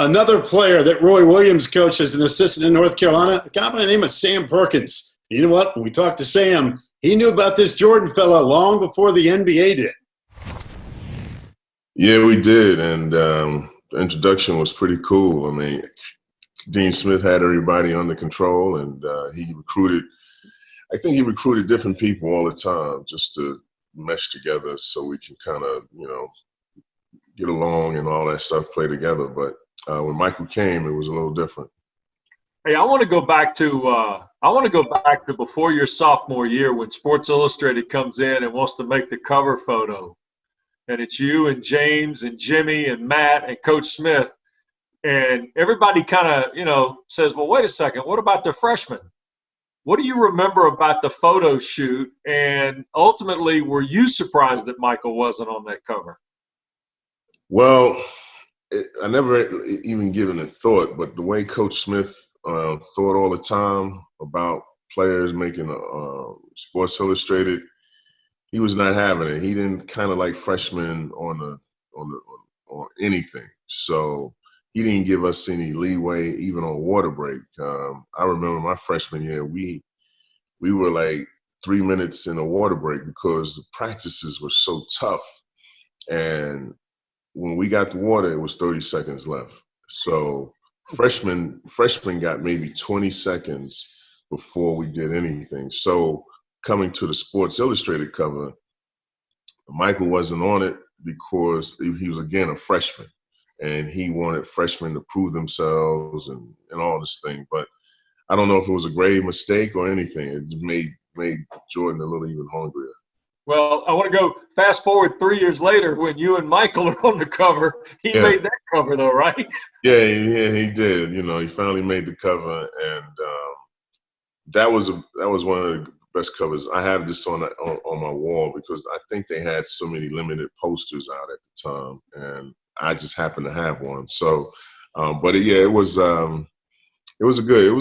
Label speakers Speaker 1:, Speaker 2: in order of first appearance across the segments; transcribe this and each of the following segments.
Speaker 1: Another player that Roy Williams coached as an assistant in North Carolina, a guy by the name of Sam Perkins. You know what? When we talked to Sam, he knew about this Jordan fella long before the NBA did.
Speaker 2: Yeah, we did, and the introduction was pretty cool. I mean, Dean Smith had everybody under control, and he recruited – I think he recruited different people all the time just to mesh together so we can kind of, get along and all that stuff, play together. But when Michael came, it was a little different.
Speaker 3: Hey, I want to go back to before your sophomore year when Sports Illustrated comes in and wants to make the cover photo. And it's you and James and Jimmy and Matt and Coach Smith. And everybody kind of, says, well, wait a second, what about the freshmen? What do you remember about the photo shoot? And ultimately, were you surprised that Michael wasn't on that cover?
Speaker 2: Well, I never even given it thought, but the way Coach Smith thought all the time about players making Sports Illustrated, he was not having it. He didn't kind of like freshmen on anything. So he didn't give us any leeway even on water break. I remember my freshman year, we were like 3 minutes in a water break because the practices were so tough. And when we got the water, it was 30 seconds left. So freshmen got maybe 20 seconds before we did anything. So coming to the Sports Illustrated cover, Michael wasn't on it because he was, again, a freshman. And he wanted freshmen to prove themselves and all this thing. But I don't know if it was a grave mistake or anything. It just made Jordan a little even hungrier.
Speaker 3: Well, I want to go fast forward 3 years later when you and Michael are on the cover. He made that cover, though, right?
Speaker 2: Yeah, he did. He finally made the cover, and that was one of the best covers. I have this on my wall because I think they had so many limited posters out at the time, and I just happened to have one. So, it was a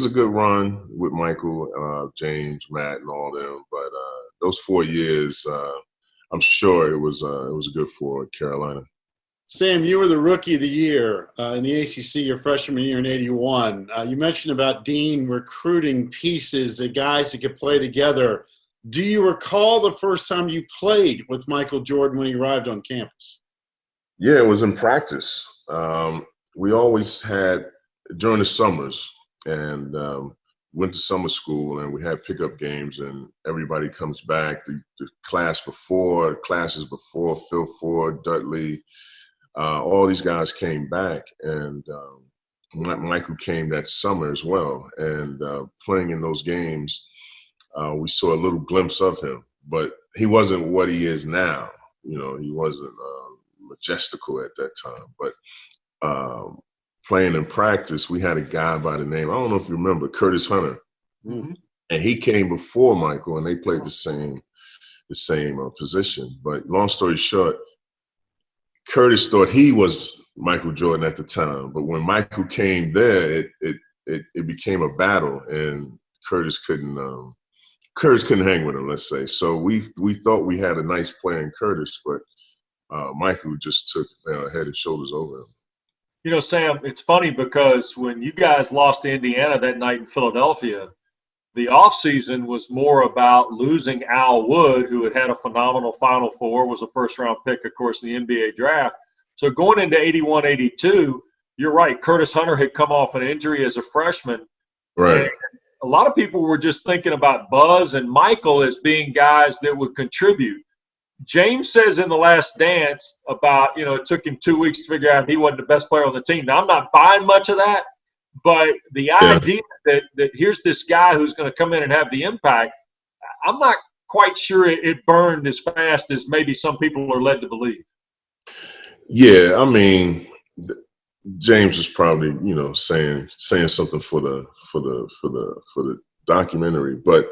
Speaker 2: good run with Michael, James, Matt, and all them. But those 4 years, I'm sure it was good for Carolina.
Speaker 1: Sam, you were the Rookie of the Year in the ACC your freshman year in '81. You mentioned about Dean recruiting pieces, the guys that could play together. Do you recall the first time you played with Michael Jordan when he arrived on campus?
Speaker 2: Yeah, it was in practice. We always had during the summers, and went to summer school, and we had pickup games, and everybody comes back. The classes before, Phil Ford, Dudley, all these guys came back, and Michael came that summer as well. And playing in those games, we saw a little glimpse of him, but he wasn't what he is now. He wasn't majestical at that time, but playing in practice, we had a guy by the name, I don't know if you remember, Curtis Hunter.
Speaker 3: Mm-hmm.
Speaker 2: And he came before Michael, and they played the same position. But long story short, Curtis thought he was Michael Jordan at the time. But when Michael came there, it became a battle, and Curtis couldn't hang with him, let's say. So we thought we had a nice player in Curtis, but Michael just took head and shoulders over him.
Speaker 3: Sam, it's funny because when you guys lost to Indiana that night in Philadelphia, the offseason was more about losing Al Wood, who had a phenomenal Final Four, was a first-round pick, of course, in the NBA draft. So going into 81-82, you're right, Curtis Hunter had come off an injury as a freshman.
Speaker 2: Right. And
Speaker 3: a lot of people were just thinking about Buzz and Michael as being guys that would contribute. James says in The Last Dance about, it took him 2 weeks to figure out he wasn't the best player on the team. Now, I'm not buying much of that, but the idea that here's this guy who's going to come in and have the impact, I'm not quite sure it burned as fast as maybe some people are led to believe.
Speaker 2: Yeah, I mean, James is probably, saying something for the documentary, but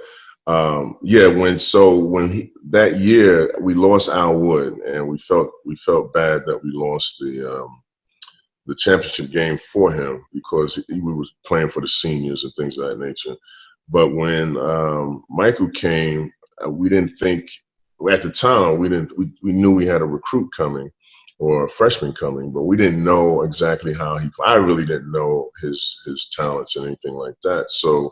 Speaker 2: that year we lost Al Wood, and we felt bad that we lost the championship game for him because he was playing for the seniors and things of that nature. But when Michael came, we didn't think at the time we knew we had a recruit coming, or a freshman coming, but we didn't know exactly how he. I really didn't know his talents and anything like that. So,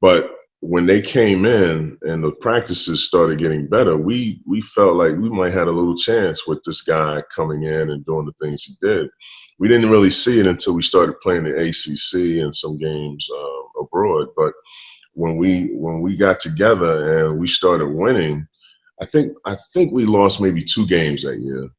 Speaker 2: but when they came in and the practices started getting better, we felt like we might have a little chance with this guy coming in and doing the things he did. We didn't really see it until we started playing the ACC and some games abroad. But when we got together and we started winning, I think we lost maybe 2 games that year.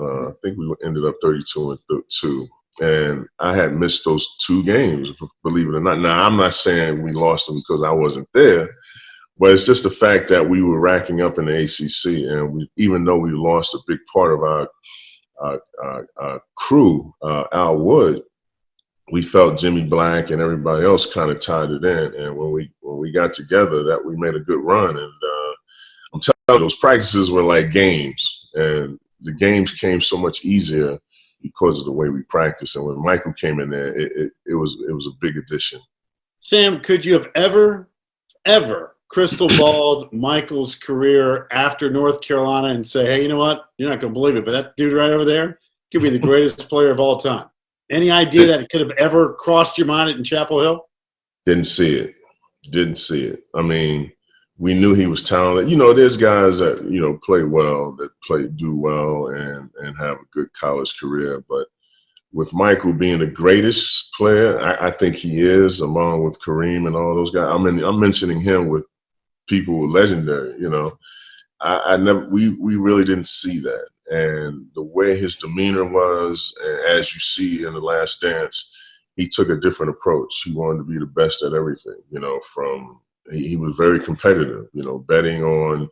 Speaker 2: I think we ended up 32-2. And I had missed those 2 games, believe it or not. Now, I'm not saying we lost them because I wasn't there, but it's just the fact that we were racking up in the ACC. And even though we lost a big part of our crew, Al Wood, we felt Jimmy Black and everybody else kind of tied it in. And when we got together, that we made a good run. And I'm telling you, those practices were like games. And the games came so much easier because of the way we practice. And when Michael came in there, it was a big addition.
Speaker 1: Sam, could you have ever crystal balled Michael's career after North Carolina and say, hey, you know what? You're not going to believe it, but that dude right over there could be the greatest player of all time. Any idea that it could have ever crossed your mind in Chapel Hill?
Speaker 2: Didn't see it. I mean, we knew he was talented. You know, there's guys that, you know, play well, that do well and have a good college career. But with Michael being the greatest player, I think he is, along with Kareem and all those guys. I'm mentioning him with people who are legendary, you know. We really didn't see that. And the way his demeanor was, as you see in The Last Dance, he took a different approach. He wanted to be the best at everything, you know, he was very competitive, you know, betting on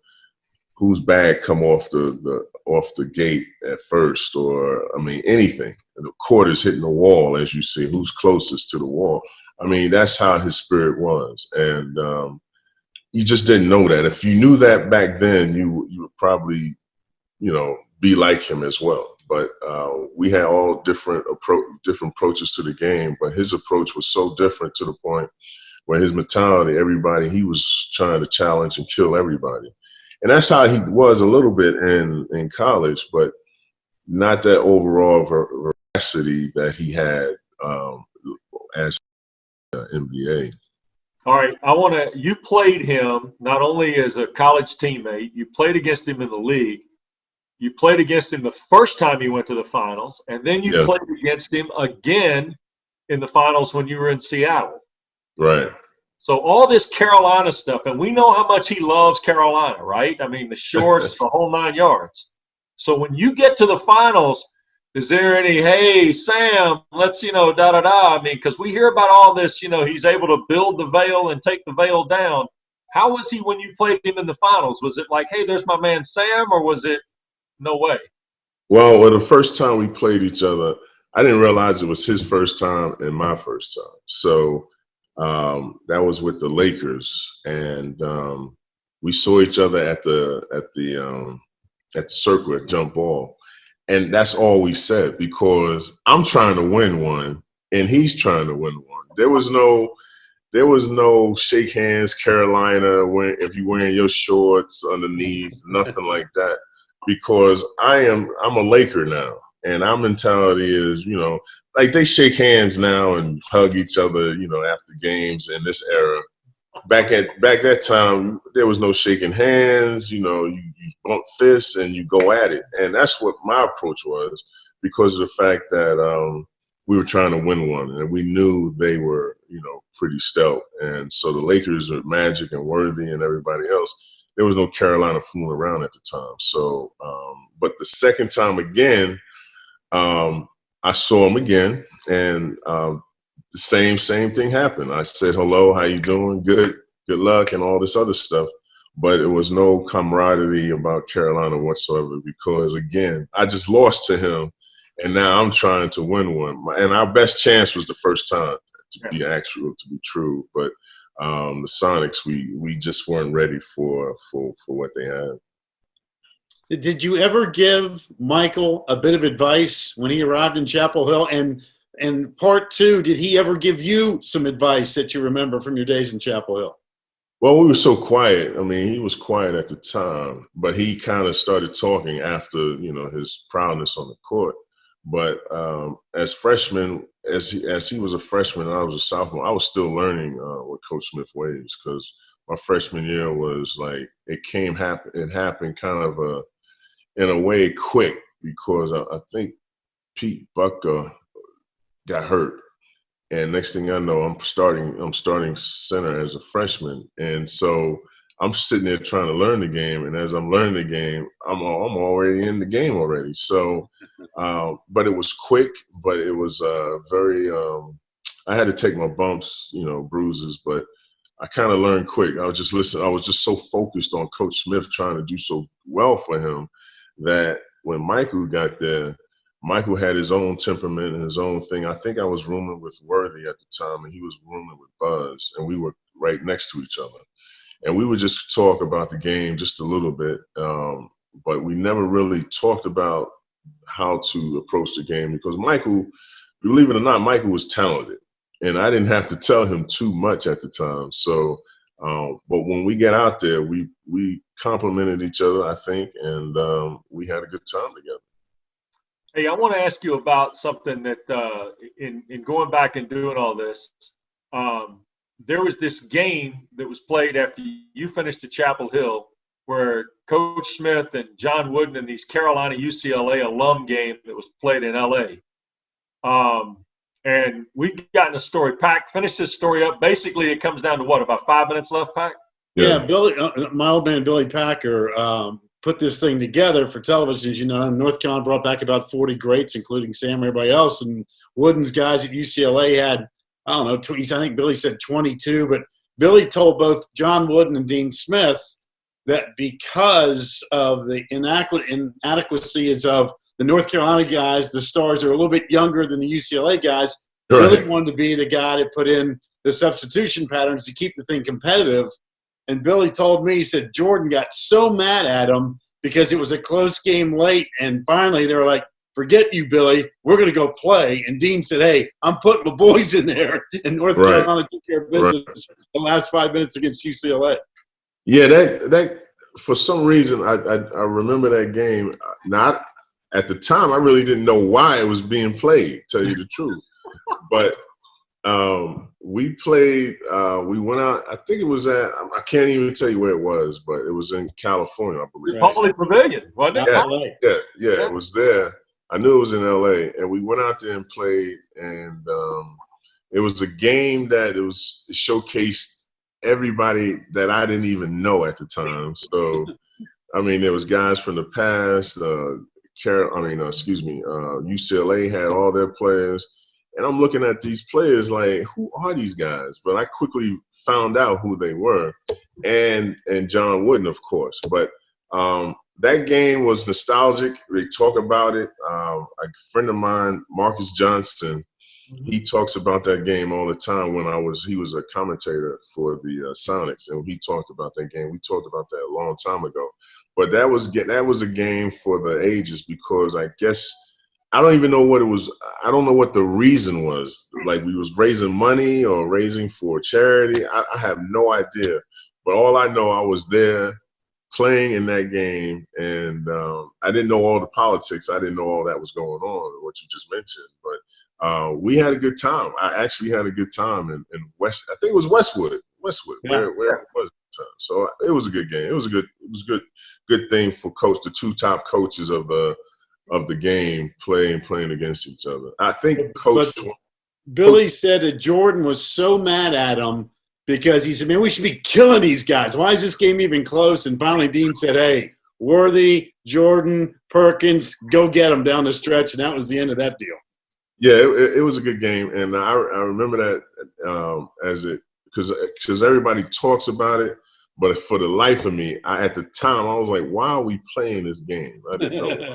Speaker 2: whose bag come off the gate at first, or, I mean, anything. The quarters hitting the wall, as you see, who's closest to the wall. I mean, that's how his spirit was. And you just didn't know that. If you knew that back then, you would probably, you know, be like him as well. But we had all different approaches to the game, but his approach was so different to the point where his mentality, he was trying to challenge and kill everybody. And that's how he was a little bit in college, but not that overall veracity that he had as NBA.
Speaker 3: All right, you played him not only as a college teammate, you played against him in the league. You played against him the first time he went to the finals, and then you played against him again in the finals when you were in Seattle.
Speaker 2: Right.
Speaker 3: So all this Carolina stuff, and we know how much he loves Carolina, right? I mean, the shorts, the whole 9 yards. So when you get to the finals, is there any, hey, Sam, let's, you know, da-da-da. I mean, because we hear about all this, you know, he's able to build the veil and take the veil down. How was he when you played him in the finals? Was it like, hey, there's my man Sam, or was it no way?
Speaker 2: Well, the first time we played each other, I didn't realize it was his first time and my first time. So that was with the Lakers, and we saw each other at the circle at jump ball, and that's all we said, because I'm trying to win one and he's trying to win one. There was no shake hands, Carolina, if you're wearing your shorts underneath, nothing like that, because I'm a Laker now. And our mentality is, you know, like they shake hands now and hug each other, you know, after games in this era. Back that time, there was no shaking hands. You know, you bump fists and you go at it. And that's what my approach was, because of the fact that we were trying to win one, and we knew they were, you know, pretty stout. And so the Lakers are Magic and Worthy and everybody else. There was no Carolina fooling around at the time. So, but the second time again, I saw him again, and the same thing happened. I said, hello, how you doing? Good luck, and all this other stuff. But it was no camaraderie about Carolina whatsoever, because, again, I just lost to him, and now I'm trying to win one. And our best chance was the first time, to be true. But the Sonics, we just weren't ready for what they had.
Speaker 1: Did you ever give Michael a bit of advice when he arrived in Chapel Hill? And part two, did he ever give you some advice that you remember from your days in Chapel Hill?
Speaker 2: Well, we were so quiet. I mean, he was quiet at the time, but he kind of started talking after, his prowess on the court. But as freshmen, as he was a freshman and I was a sophomore, I was still learning what Coach Smith ways, because my freshman year was like it happened kind of in a way quick, because I think Pete Bucker got hurt. And next thing I know, I'm starting center as a freshman. And so I'm sitting there trying to learn the game. And as I'm learning the game, I'm already in the game already. So, but it was quick, but it was very, I had to take my bumps, bruises, but I kind of learned quick. I was just so focused on Coach Smith trying to do so well for him that when Michael got there, Michael had his own temperament and his own thing. I think I was rooming with Worthy at the time, and he was rooming with Buzz, and we were right next to each other. And we would just talk about the game just a little bit, but we never really talked about how to approach the game, because Michael, believe it or not, Michael was talented, and I didn't have to tell him too much at the time. So, but when we got out there, we complimented each other, I think, and we had a good time together.
Speaker 3: Hey, I want to ask you about something that in going back and doing all this, there was this game that was played after you finished at Chapel Hill where Coach Smith and John Wooden and these Carolina UCLA alum game that was played in LA. And we've gotten a story. Pack, finish this story up. Basically, it comes down to what, about 5 minutes left, Pack?
Speaker 1: Yeah, Billy, my old man Billy Packer put this thing together for television. As you know, North Carolina brought back about 40 greats, including Sam and everybody else. And Wooden's guys at UCLA had, I don't know, I think Billy said 22. But Billy told both John Wooden and Dean Smith that because of the inadequacies of the North Carolina guys, the stars are a little bit younger than the UCLA guys.
Speaker 2: Right.
Speaker 1: Billy wanted to be the guy to put in the substitution patterns to keep the thing competitive. And Billy told me, he said, Jordan got so mad at him because it was a close game late. And finally, they were like, forget you, Billy. We're going to go play. And Dean said, hey, I'm putting my boys in there. And North Carolina took care of business the last 5 minutes against UCLA.
Speaker 2: Yeah, that for some reason, I remember that game. Not at the time, I really didn't know why it was being played, tell you the truth. But we played, we went out, I think it was I can't even tell you where it was, but it was in California, I believe.
Speaker 3: Poly Pavilion, wasn't
Speaker 2: it? Yeah, it was there. I knew it was in LA, and we went out there and played, and it was a game that it showcased everybody that I didn't even know at the time. So, I mean, there was guys from the past, UCLA had all their players. And I'm looking at these players like, who are these guys? But I quickly found out who they were, and John Wooden, of course. But that game was nostalgic. They talk about it. A friend of mine, Marcus Johnson, he talks about that game all the time. He was a commentator for the Sonics, and he talked about that game. We talked about that a long time ago. But that was a game for the ages, because I guess – I don't even know what it was. I don't know what the reason was. Like, we was raising money or raising for charity. I have no idea. But all I know, I was there playing in that game, and I didn't know all the politics. I didn't know all that was going on, what you just mentioned. But we had a good time. I actually had a good time in West. I think it was Westwood, where it was. So it was a good game. It was a good thing for the two top coaches of the game playing against each other. I think
Speaker 1: Billy said that Jordan was so mad at him because he said, man, we should be killing these guys. Why is this game even close? And finally Dean said, hey, Worthy, Jordan, Perkins, go get them down the stretch. And that was the end of that deal.
Speaker 2: Yeah, it was a good game. And I remember that because everybody talks about it. But for the life of me, at the time, I was like, why are we playing this game? I didn't know why we